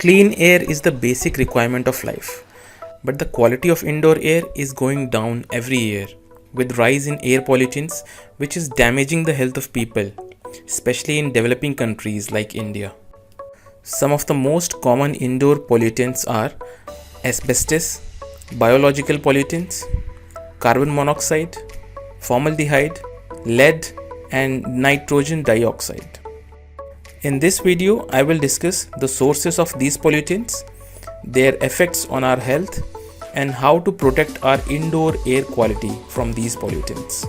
Clean air is the basic requirement of life, but the quality of indoor air is going down every year with rise in air pollutants which is damaging the health of people, especially in developing countries like India. Some of the most common indoor pollutants are asbestos, biological pollutants, carbon monoxide, formaldehyde, lead, and nitrogen dioxide. In this video, I will discuss the sources of these pollutants, their effects on our health, and how to protect our indoor air quality from these pollutants.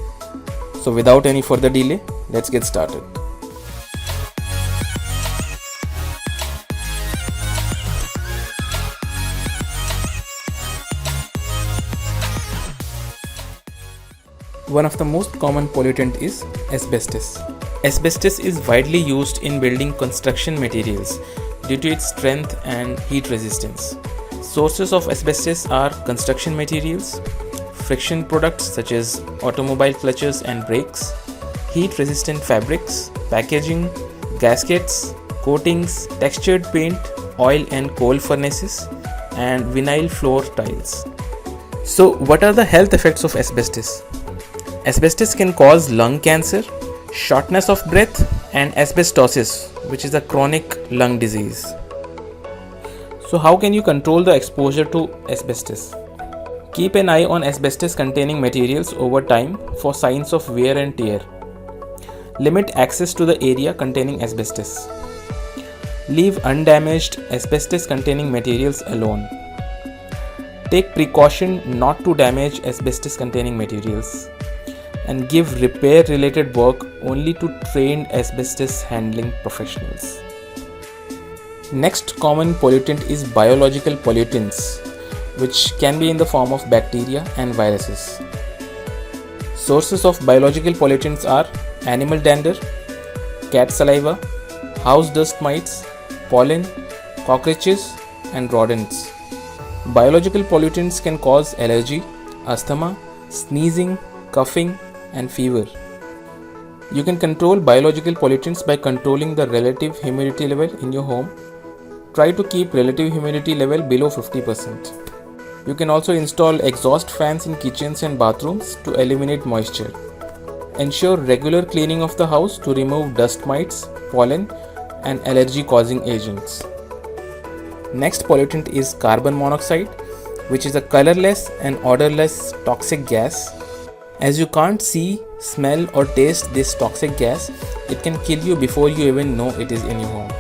So without any further delay, let's get started. One of the most common pollutant is asbestos. Asbestos is widely used in building construction materials due to its strength and heat resistance. Sources of asbestos are construction materials, friction products such as automobile clutches and brakes, heat-resistant fabrics, packaging, gaskets, coatings, textured paint, oil and coal furnaces, and vinyl floor tiles. So, what are the health effects of asbestos? Asbestos can cause lung cancer, shortness of breath, and asbestosis, which is a chronic lung disease. So how can you control the exposure to asbestos? Keep an eye on asbestos containing materials over time for signs of wear and tear. Limit access to the area containing asbestos. Leave undamaged asbestos containing materials alone. Take precaution not to damage asbestos containing materials, and give repair related work only to trained asbestos handling professionals. Next common pollutant is biological pollutants, which can be in the form of bacteria and viruses. Sources of biological pollutants are animal dander, cat saliva, house dust mites, pollen, cockroaches, and rodents. Biological pollutants can cause allergy, asthma, sneezing, coughing, and fever. You can control biological pollutants by controlling the relative humidity level in your home. Try to keep relative humidity level below 50%. You can also install exhaust fans in kitchens and bathrooms to eliminate moisture. Ensure regular cleaning of the house to remove dust mites, pollen, and allergy causing agents. Next pollutant is carbon monoxide, which is a colorless and odorless toxic gas. As you can't see, smell, or taste this toxic gas, it can kill you before you even know it is in your home.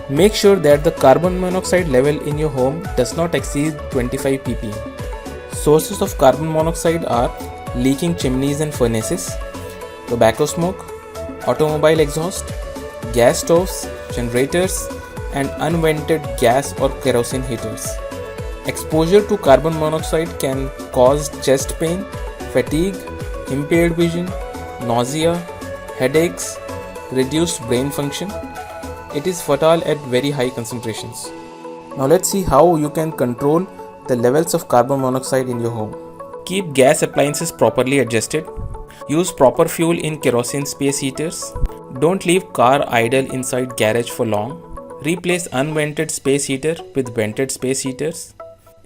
Make sure that the carbon monoxide level in your home does not exceed 25 ppm. Sources of carbon monoxide are leaking chimneys and furnaces, tobacco smoke, automobile exhaust, gas stoves, generators, and unvented gas or kerosene heaters. Exposure to carbon monoxide can cause chest pain, fatigue, impaired vision, nausea, headaches, reduced brain function. It is fatal at very high concentrations. Now let's see how you can control the levels of carbon monoxide in your home. Keep gas appliances properly adjusted. Use proper fuel in kerosene space heaters. Don't leave car idle inside garage for long. Replace unvented space heater with vented space heaters.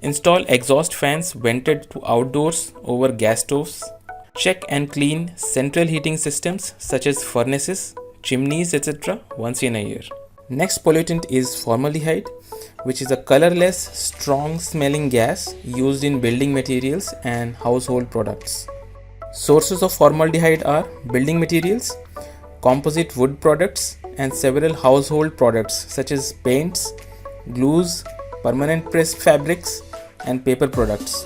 Install exhaust fans vented to outdoors over gas stoves. Check and clean central heating systems such as furnaces, chimneys, etc. once in a year. Next pollutant is formaldehyde, which is a colorless, strong smelling gas used in building materials and household products. Sources of formaldehyde are building materials, composite wood products, and several household products such as paints, glues, permanent pressed fabrics, and paper products.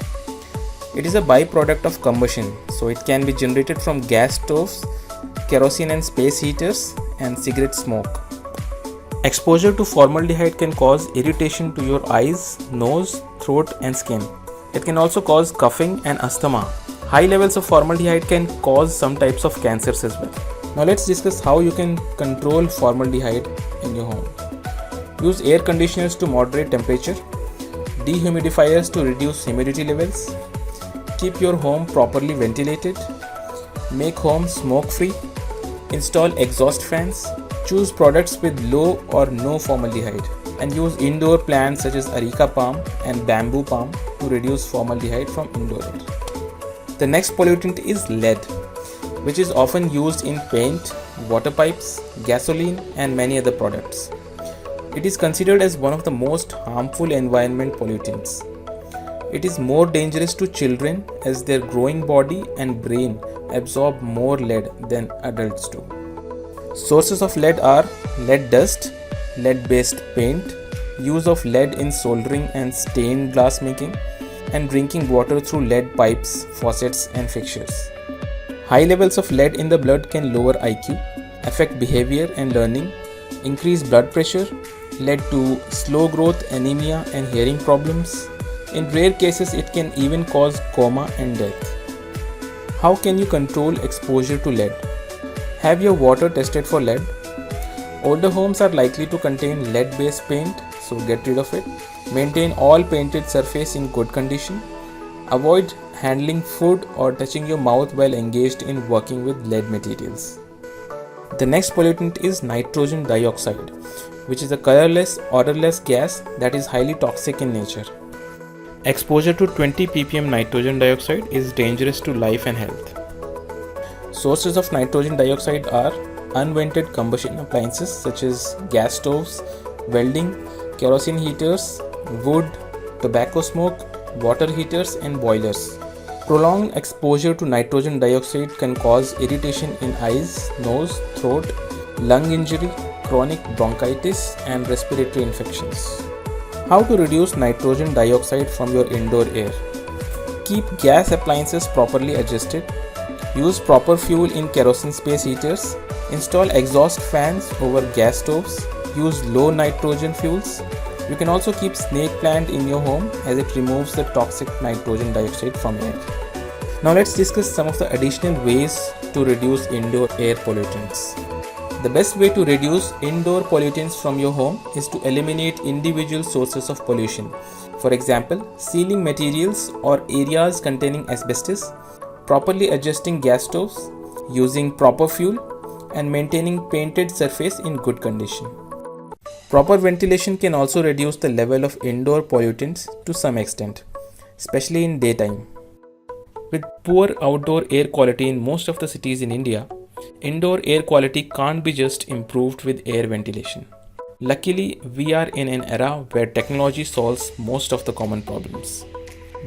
It is a byproduct of combustion, so it can be generated from gas stoves, kerosene and space heaters, and cigarette smoke. Exposure to formaldehyde can cause irritation to your eyes, nose, throat, and skin. It can also cause coughing and asthma. High levels of formaldehyde can cause some types of cancers as well. Now let's discuss how you can control formaldehyde in your home. Use air conditioners to moderate temperature, dehumidifiers to reduce humidity levels, keep your home properly ventilated, make home smoke free, install exhaust fans, choose products with low or no formaldehyde. and use indoor plants such as areca palm and bamboo palm to reduce formaldehyde from indoor air. The next pollutant is lead, which is often used in paint, water pipes, gasoline, and many other products. It is considered as one of the most harmful environment pollutants. It is more dangerous to children as their growing body and brain absorb more lead than adults do. Sources of lead are lead dust, lead-based paint, use of lead in soldering and stained glass making, and drinking water through lead pipes, faucets, and fixtures. High levels of lead in the blood can lower IQ, affect behavior and learning, increase blood pressure, lead to slow growth, anemia, and hearing problems. In rare cases, it can even cause coma and death. How can you control exposure to lead? Have your water tested for lead? Older homes are likely to contain lead-based paint, so get rid of it. Maintain all painted surface in good condition. Avoid handling food or touching your mouth while engaged in working with lead materials. The next pollutant is nitrogen dioxide, which is a colorless, odorless gas that is highly toxic in nature. Exposure to 20 ppm nitrogen dioxide is dangerous to life and health. Sources of nitrogen dioxide are unvented combustion appliances such as gas stoves, welding, kerosene heaters, wood, tobacco smoke, water heaters, and boilers. Prolonged exposure to nitrogen dioxide can cause irritation in eyes, nose, throat, lung injury, chronic bronchitis, and respiratory infections. How to reduce nitrogen dioxide from your indoor air? Keep gas appliances properly adjusted. Use proper fuel in kerosene space heaters. Install exhaust fans over gas stoves. Use low nitrogen fuels. You can also keep snake plant in your home as it removes the toxic nitrogen dioxide from air. Now let's discuss some of the additional ways to reduce indoor air pollutants. The best way to reduce indoor pollutants from your home is to eliminate individual sources of pollution. For example, sealing materials or areas containing asbestos, properly adjusting gas stoves, using proper fuel, and maintaining painted surface in good condition. Proper ventilation can also reduce the level of indoor pollutants to some extent, especially in daytime. With poor outdoor air quality in most of the cities in India, indoor air quality can't be just improved with air ventilation. Luckily, we are in an era where technology solves most of the common problems.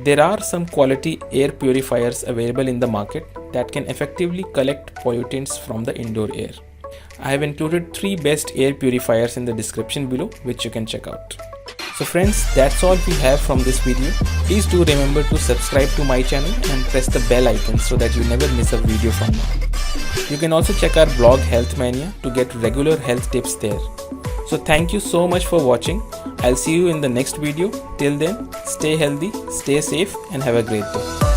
There are some quality air purifiers available in the market that can effectively collect pollutants from the indoor air. I have included 3 best air purifiers in the description below, which you can check out. So friends, that's all we have from this video. Please do remember to subscribe to my channel and press the bell icon so that you never miss a video from me. You can also check our blog Health Mania to get regular health tips there. So thank you so much for watching. I'll see you in the next video. Till then, stay healthy, stay safe, and have a great day.